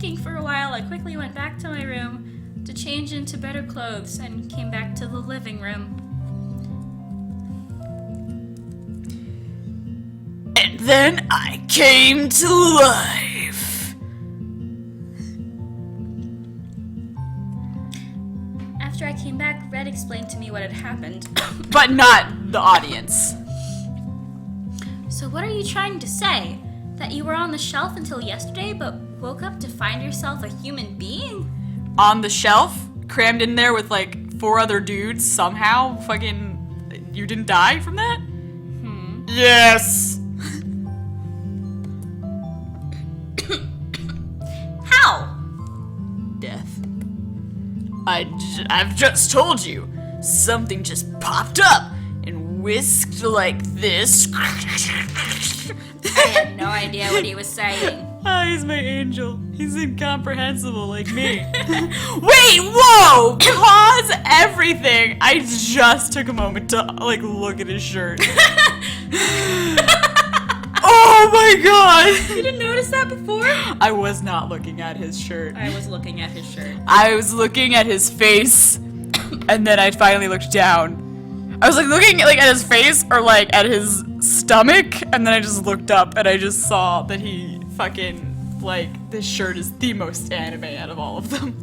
thinking for a while, I quickly went back to my room to change into better clothes and came back to the living room. And then I came to life. After I came back, Red explained to me what had happened. But not the audience. So what are you trying to say? That you were on the shelf until yesterday, but woke up to find yourself a human being? On the shelf, crammed in there with like 4 other dudes, somehow, fucking, you didn't die from that? Yes! How? Death. I've just told you. Something just popped up and whisked like this. I had no idea what he was saying. Oh, he's my angel. He's incomprehensible like me. Wait, whoa! Pause everything. I just took a moment to, like, look at his shirt. Oh my god! You didn't notice that before? I was not looking at his shirt. I was looking at his shirt. I was looking at his face, and then I finally looked down. I was like looking like at his face or like at his stomach, and then I just looked up and I just saw that he fucking, like, this shirt is the most anime out of all of them.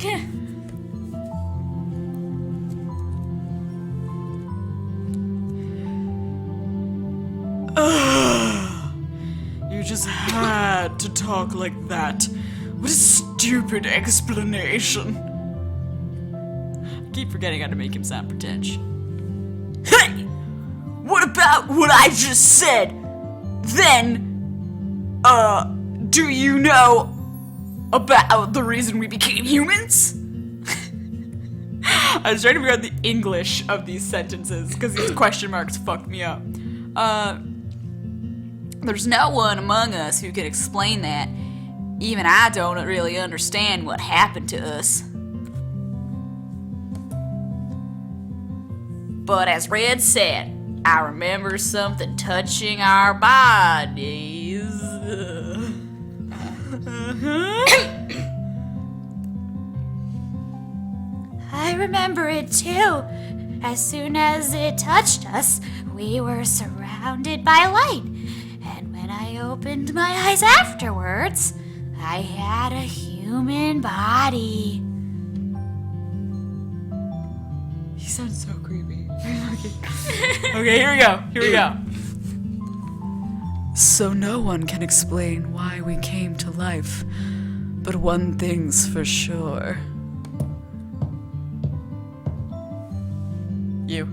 You just had to talk like that. What a stupid explanation. I keep forgetting how to make him sound pretentious. Hey! What about what I just said? Then, do you know about the reason we became humans? I was trying to figure out the English of these sentences, because these question marks fucked me up. There's no one among us who can explain that. Even I don't really understand what happened to us. But as Red said, I remember something touching our bodies. I remember it too. As soon as it touched us, we were surrounded by light. And when I opened my eyes afterwards, I had a human body. He sounds so creepy. Okay, here we go. So no one can explain why we came to life, but one thing's for sure. You.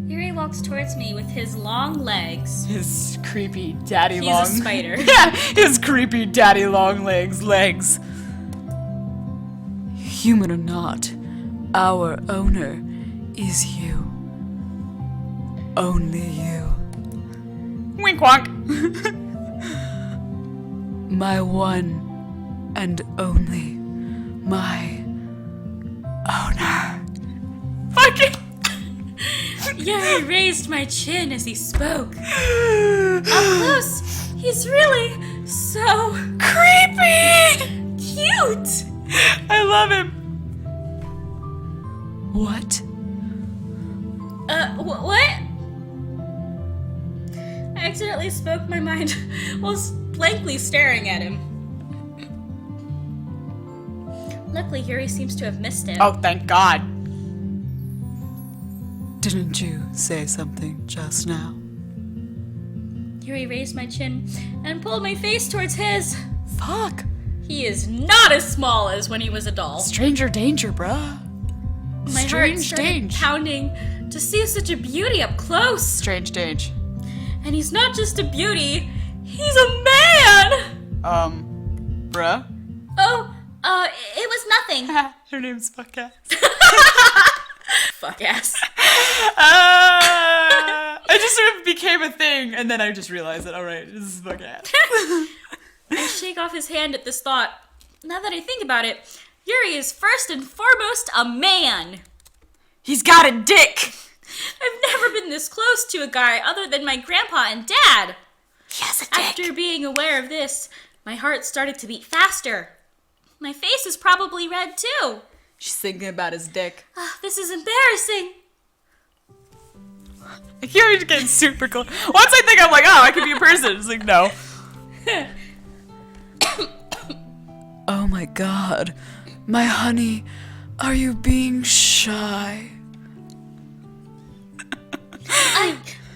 Yuri walks towards me with his long legs. His creepy daddy He's long... a spider. Yeah, his creepy daddy long legs. Human or not, our owner is you. Only you. Wink wonk. My one and only. My owner. Fucking... Yuri raised my chin as he spoke. Up close, he's really so creepy! cute! I love him. What? What? I accidentally spoke my mind while blankly staring at him. Luckily, Yuri seems to have missed it. Oh, thank God. Didn't you say something just now? Yuri raised my chin and pulled my face towards his. Fuck. He is not as small as when he was a doll. Stranger danger, bruh. My heart started pounding to see such a beauty up close. Strange danger. And he's not just a beauty, he's a man! Bruh? Oh, it was nothing. Her name's Fuckass. Fuck ass. I just sort of became a thing, and then I just realized that, alright, this is Fuckass. I shake off his hand at this thought. Now that I think about it, Yuri is first and foremost a man. He's got a dick! I've never been this close to a guy other than my grandpa and dad. He has a dick. After being aware of this, my heart started to beat faster. My face is probably red too. She's thinking about his dick. This is embarrassing. I can't even get super close. Once I think I'm like, oh, I could be a person. It's like, no. Oh my god. My honey, are you being shy?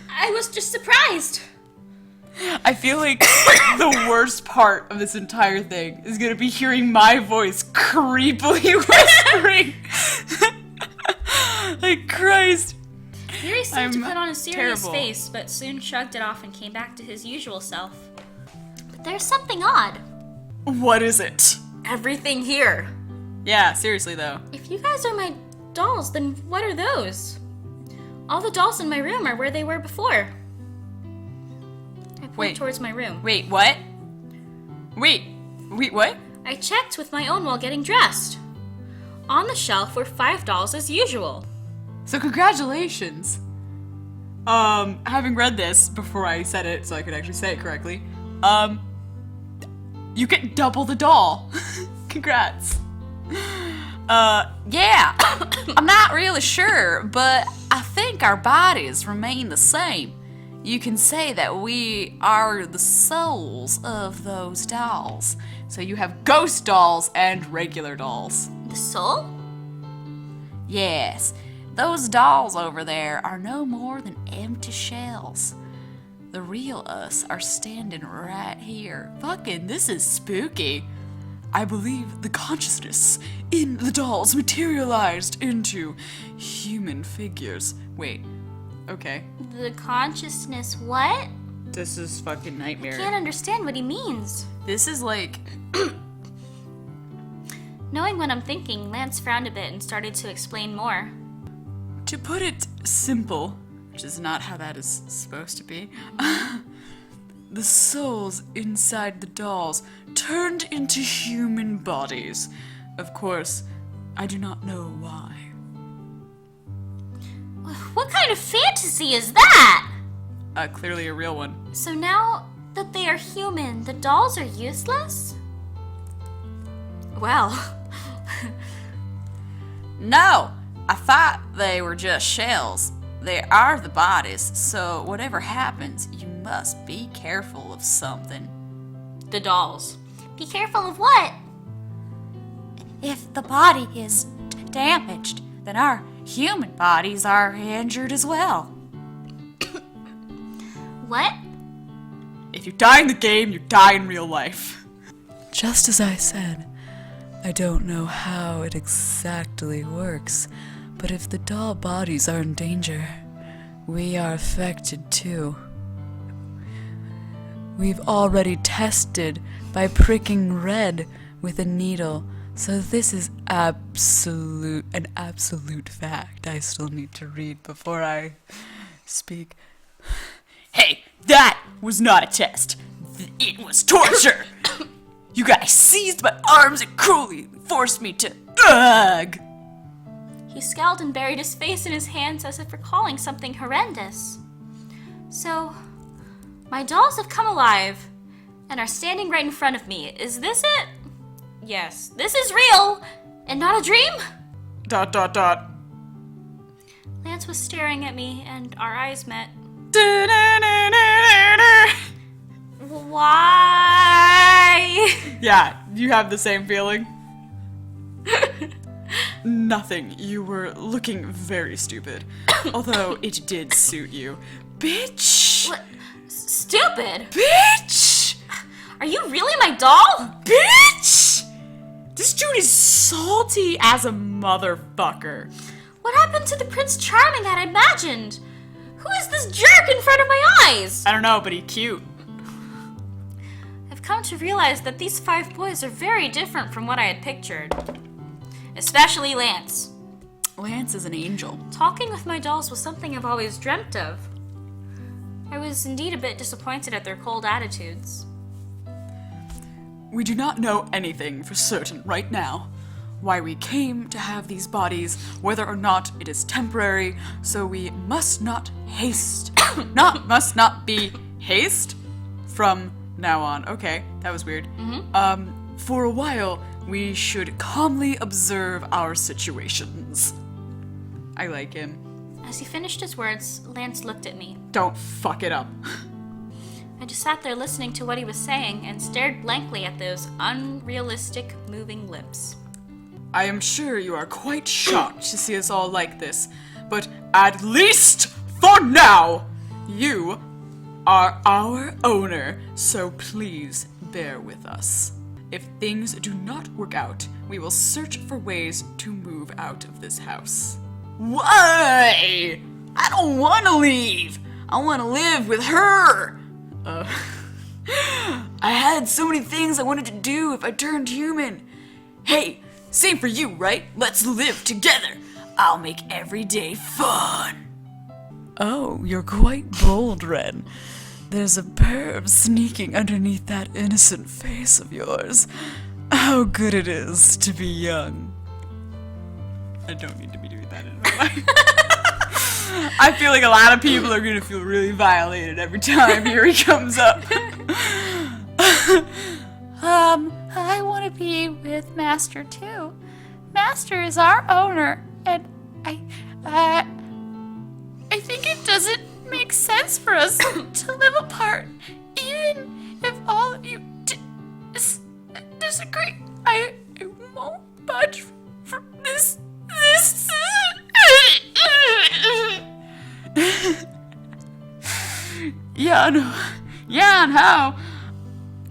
I was just surprised. I feel like the worst part of this entire thing is gonna be hearing my voice creepily whispering. Like, Christ. Yuri seemed to I'm put on a serious terrible. face, but soon shrugged it off and came back to his usual self. But there's something odd. What is it? Everything here. Yeah, seriously though. If you guys are my dolls, then what are those? All the dolls in my room are where they were before. I point Wait. towards my room. Wait, what? Wait, what? I checked with my own while getting dressed. On the shelf were 5 dolls as usual. So congratulations. Having read this before I said it so I could actually say it correctly, you get double the doll. Congrats. Yeah, I'm not really sure, but I think our bodies remain the same. You can say that we are the souls of those dolls. So you have ghost dolls and regular dolls. The soul? Yes, those dolls over there are no more than empty shells. The real us are standing right here. Fucking, this is spooky. I believe the consciousness in the dolls materialized into human figures. Wait, okay. The consciousness what? This is fucking nightmare. Can't understand what he means. This is like, Knowing what I'm thinking, Lance frowned a bit and started to explain more. to put it simple, which is not how that is supposed to be, the souls inside the dolls turned into human bodies. Of course, I do not know why. What kind of fantasy is that? Clearly a real one. So now that they are human, the dolls are useless? Well, No, I thought they were just shells. They are the bodies, so whatever happens, you must be careful of something. the dolls. Be careful of what? If the body is damaged, then our human bodies are injured as well. What? If you die in the game, you die in real life. Just as I said, I don't know how it exactly works, but if the doll bodies are in danger, we are affected too. We've already tested by pricking red with a needle, so this is an absolute fact. I still need to read before I speak. Hey, that was not a test. It was torture. You guys seized my arms and cruelly forced me to. Ugh! He scowled and buried his face in his hands as if recalling something horrendous. So, my dolls have come alive and are standing right in front of me. Is this it? Yes, this is real and not a dream? ... Lance was staring at me and our eyes met. Why? Yeah, you have the same feeling? Nothing. You were looking very stupid. Although it did suit you. Bitch! What? Stupid? Bitch! Are you really my doll? Bitch! This dude is salty as a motherfucker. What happened to the Prince Charming I had imagined? Who is this jerk in front of my eyes? I don't know, but he's cute. I've come to realize that these 5 boys are very different from what I had pictured. Especially Lance. Lance is an angel. Talking with my dolls was something I've always dreamt of. I was indeed a bit disappointed at their cold attitudes. We do not know anything for certain right now. Why we came to have these bodies, whether or not it is temporary, so we must not haste. must not be haste from now on. Okay, that was weird. For a while, We should calmly observe our situations. I like him. As he finished his words, Lance looked at me. Don't fuck it up. I just sat there listening to what he was saying and stared blankly at those unrealistic moving lips. I am sure you are quite shocked to see us all like this, but at least for now, you are our owner, so please bear with us. If things do not work out, we will search for ways to move out of this house. Why? I don't want to leave. I want to live with her. I had so many things I wanted to do if I turned human. Hey, same for you, right? Let's live together. I'll make every day fun. Oh, you're quite bold, Ren. There's a perv sneaking underneath that innocent face of yours. How good it is to be young. I don't need to be doing that in my life. I feel like a lot of people are gonna feel really violated every time Yuri comes up. I want to be with Master too. Master is our owner, and I think it doesn't make sense for us to live apart, even if all of you disagree. I won't budge from this. Yan Ho,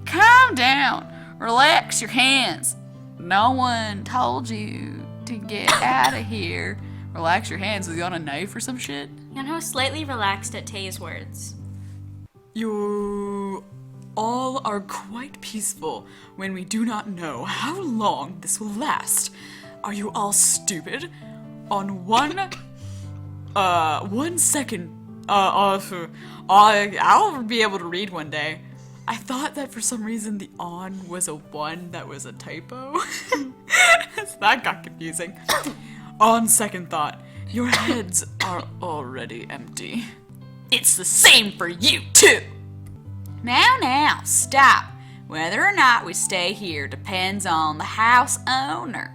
calm down. Relax your hands. No one told you to get out of here. Relax your hands. Was he on a knife or some shit? Yunho slightly relaxed at Tay's words. You all are quite peaceful when we do not know how long this will last. Are you all stupid? On one second, I'll be able to read one day. I thought that for some reason the on was a 1 that was a typo. So that got confusing. On second thought, your heads are already empty. It's the same for you too. Now, stop. Whether or not we stay here depends on the house owner.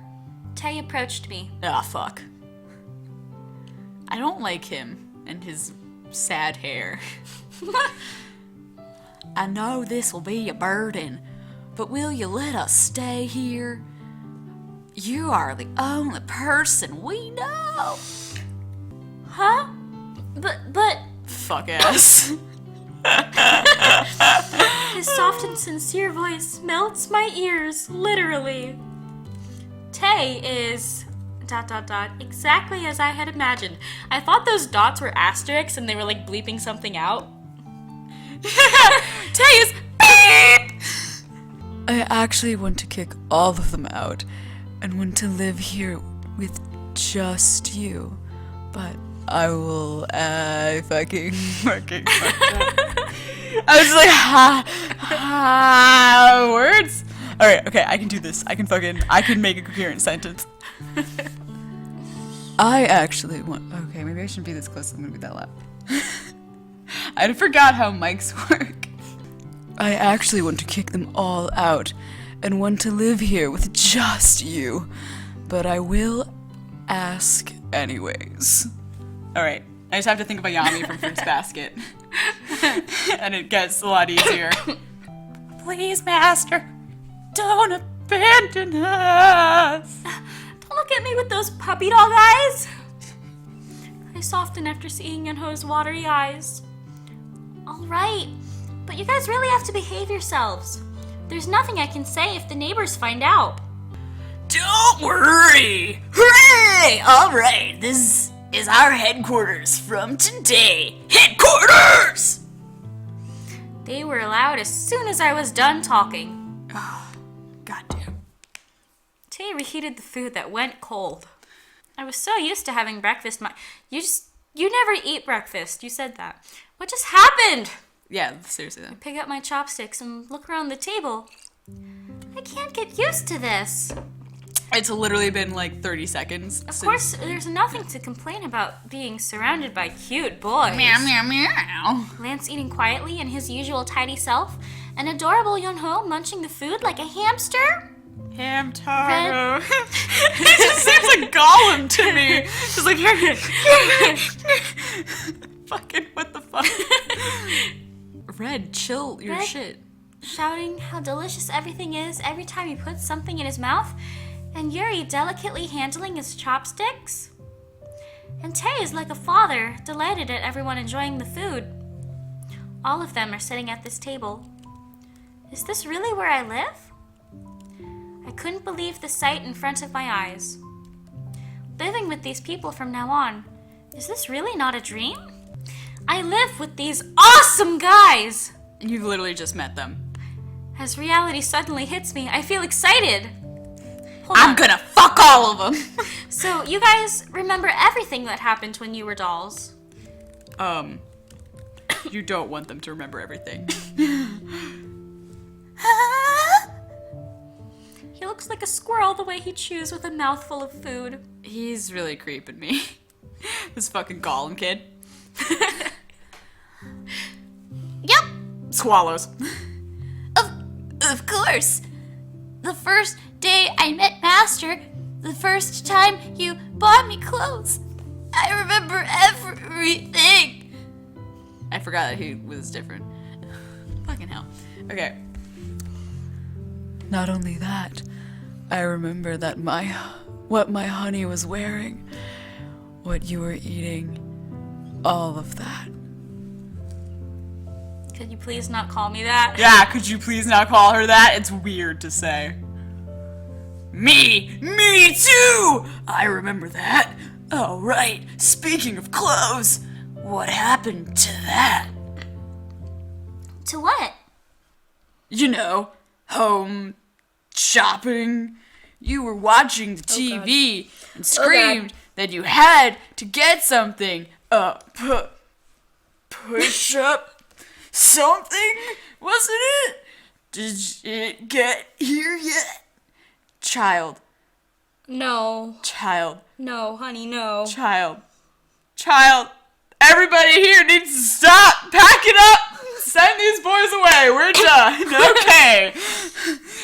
Tay approached me. Ah, fuck. I don't like him and his sad hair. I know this will be a burden, but will you let us stay here? You are the only person we know. Huh? But Fuck ass. his soft and sincere voice melts my ears, literally. Tay is... ... exactly as I had imagined. I thought those dots were asterisks and they were like bleeping something out. Tay is beep! I actually want to kick all of them out and want to live here with just you. But I will fucking I was like, words? Alright, okay, I can do this. I can make a coherent sentence. I actually want... Okay, maybe I shouldn't be this close. I'm gonna be that loud. I forgot how mics work. I actually want to kick them all out and want to live here with just you. But I will ask anyways. Alright, I just have to think of Ayami from Fruits Basket. And it gets a lot easier. Please, Master, don't abandon us. Don't look at me with those puppy dog eyes. I softened after seeing Yunho's watery eyes. All right, but you guys really have to behave yourselves. There's nothing I can say if the neighbors find out. Don't worry! Hooray! Alright, this is our headquarters from today. Headquarters! They were loud as soon as I was done talking. Goddamn. Tay reheated the food that went cold. I was so used to having breakfast. You never eat breakfast. You said that. What just happened? Yeah, seriously though. Pick up my chopsticks and look around the table. I can't get used to this. It's literally been like 30 seconds. Of course, there's nothing to complain about being surrounded by cute boys. Meow, meow, meow. Lance eating quietly in his usual tidy self, and adorable Yunho munching the food like a hamster. Ham taco. He just seems like Gollum to me. Just like, fucking, what the fuck? Red, chill your Red? shit. Shouting how delicious everything is every time he puts something in his mouth, and Yuri delicately handling his chopsticks. And Tay is like a father, delighted at everyone enjoying the food. All of them are sitting at this table. Is this really where I live? I couldn't believe the sight in front of my eyes. Living with these people from now on, is this really not a dream? I live with these awesome guys! You've literally just met them. As reality suddenly hits me, I feel excited. Hold I'm on. gonna fuck all of them. So, you guys remember everything that happened when you were dolls? You don't want them to remember everything. He looks like a squirrel the way he chews with a mouthful of food. He's really creeping me. This fucking Gollum kid. Yep, Swallows. of course. The first day I met Master, the first time you bought me clothes, I remember everything. I forgot that he was different. Fucking hell. Okay. Not only that, I remember that what my honey was wearing, what you were eating, all of that. Could you please not call me that? Yeah, could you please not call her that? It's weird to say. Me too! I remember that. Oh, right. Speaking of clothes, what happened to that? To what? You know, home, shopping. You were watching the TV and screamed that you had to get something. Push up something, wasn't it? Did it get here yet? Child. No. Child. No, honey, no. Child. Everybody here needs to stop. Pack it up. Send these boys away. We're done. Okay.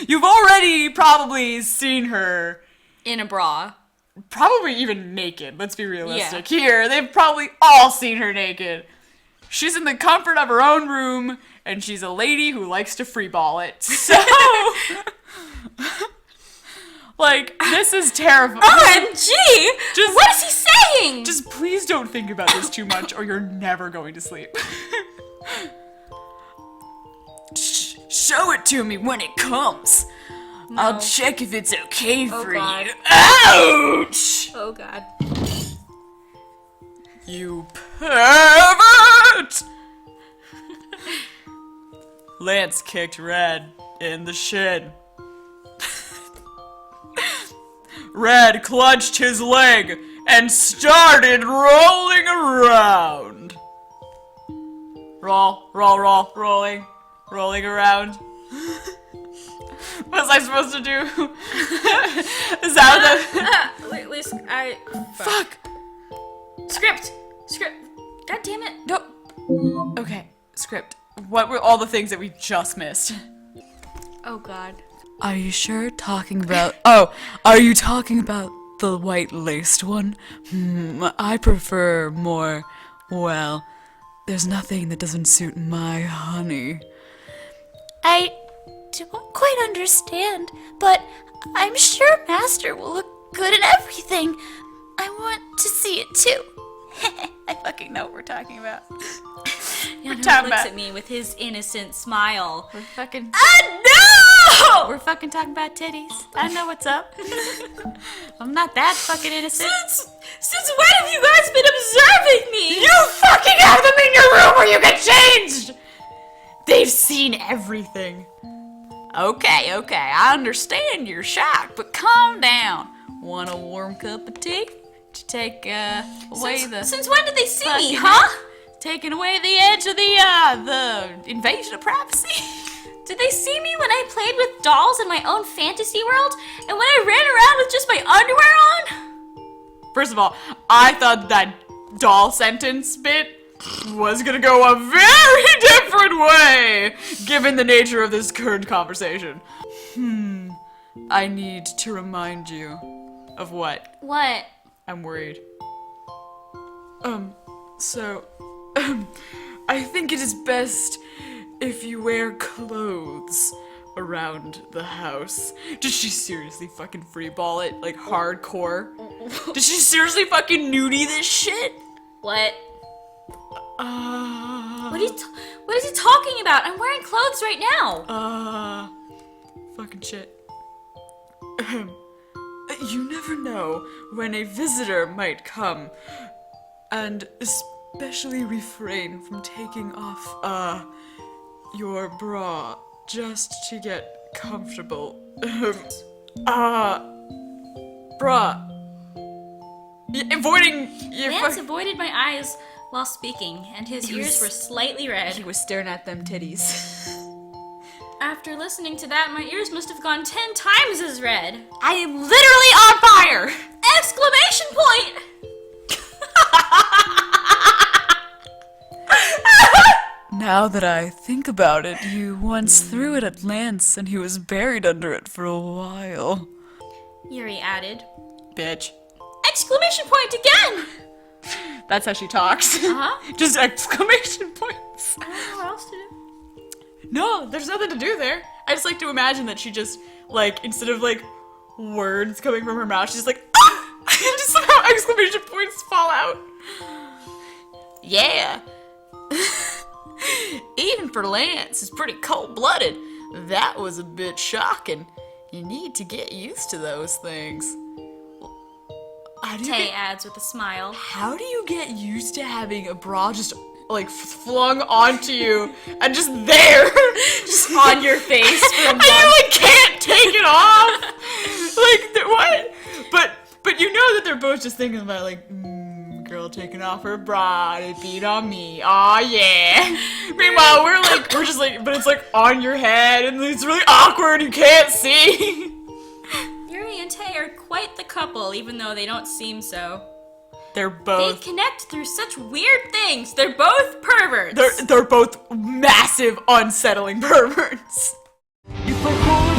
You've already probably seen her. In a bra. Probably even naked. Let's be realistic. Here, they've probably all seen her naked. She's in the comfort of her own room, and she's a lady who likes to freeball it. So, like, this is terrifying. OMG! What is he saying? Just please don't think about this too much, or you're never going to sleep. Show it to me when it comes. No. I'll check if it's okay for God. you. Ouch! Oh god. You pervert! Lance kicked Red in the shin. Red clutched his leg and started rolling around. Rolling around. What was I supposed to do? Is that At least I... Fuck! Script! God damn it. No. Okay, script. What were all the things that we just missed? Oh god. Are you sure talking about... Oh, are you talking about the white-laced one? I prefer more... Well, there's nothing that doesn't suit my honey. I don't quite understand, but I'm sure Master will look good in everything. I want to see it too. I fucking know what we're talking about. He looks talking about- at me with his innocent smile. We're fucking... No! We're fucking talking about titties. I know what's up. I'm not that fucking innocent. Since when have you guys been observing me? You fucking have them in your room where you get changed! They've seen everything. Okay, I understand you're shocked, but calm down. Want a warm cup of tea? To take away Since when did they see me, fucking- huh? taking away the edge of the invasion of privacy. Did they see me when I played with dolls in my own fantasy world? And when I ran around with just my underwear on? First of all, I thought that doll sentence bit was gonna go a very different way, given the nature of this current conversation. I need to remind you of what? What? I'm worried. So, I think it is best if you wear clothes around the house. Did she seriously fucking freeball it? Like, hardcore? Did she seriously fucking nudie this shit? What? What is he talking about? I'm wearing clothes right now. Fucking shit. You never know when a visitor might come, and especially refrain from taking off, your bra just to get comfortable. Bra. Avoiding your Lance avoided my eyes while speaking, and his ears were slightly red. He was staring at them titties. After listening to that, my ears must have gone 10 times as red. I am literally on fire! Exclamation point! Now that I think about it, you once threw it at Lance and he was buried under it for a while. Yuri added. Bitch. Exclamation point again! That's how she talks. Uh-huh. Just exclamation points. I don't know what else to do. No, there's nothing to do there. I just like to imagine that she just, like, instead of, like, words coming from her mouth, she's like, ah! And just somehow exclamation points fall out. Yeah. Even for Lance, it's pretty cold-blooded. That was a bit shocking. You need to get used to those things. Tay adds with a smile. How do you get used to having a bra just, like, flung onto you and just there? Just on your face for a And month. you, like, can't take it off? Like, what? But you know that they're both just thinking about, like, girl taking off her bra to beat on me. Aw, yeah. Meanwhile, we're just like, but it's like on your head and it's really awkward. You can't see. Yuri and Tay are quite the couple, even though they don't seem so. They're They both. connect through such weird things. They're both perverts. They're both massive, unsettling perverts. If I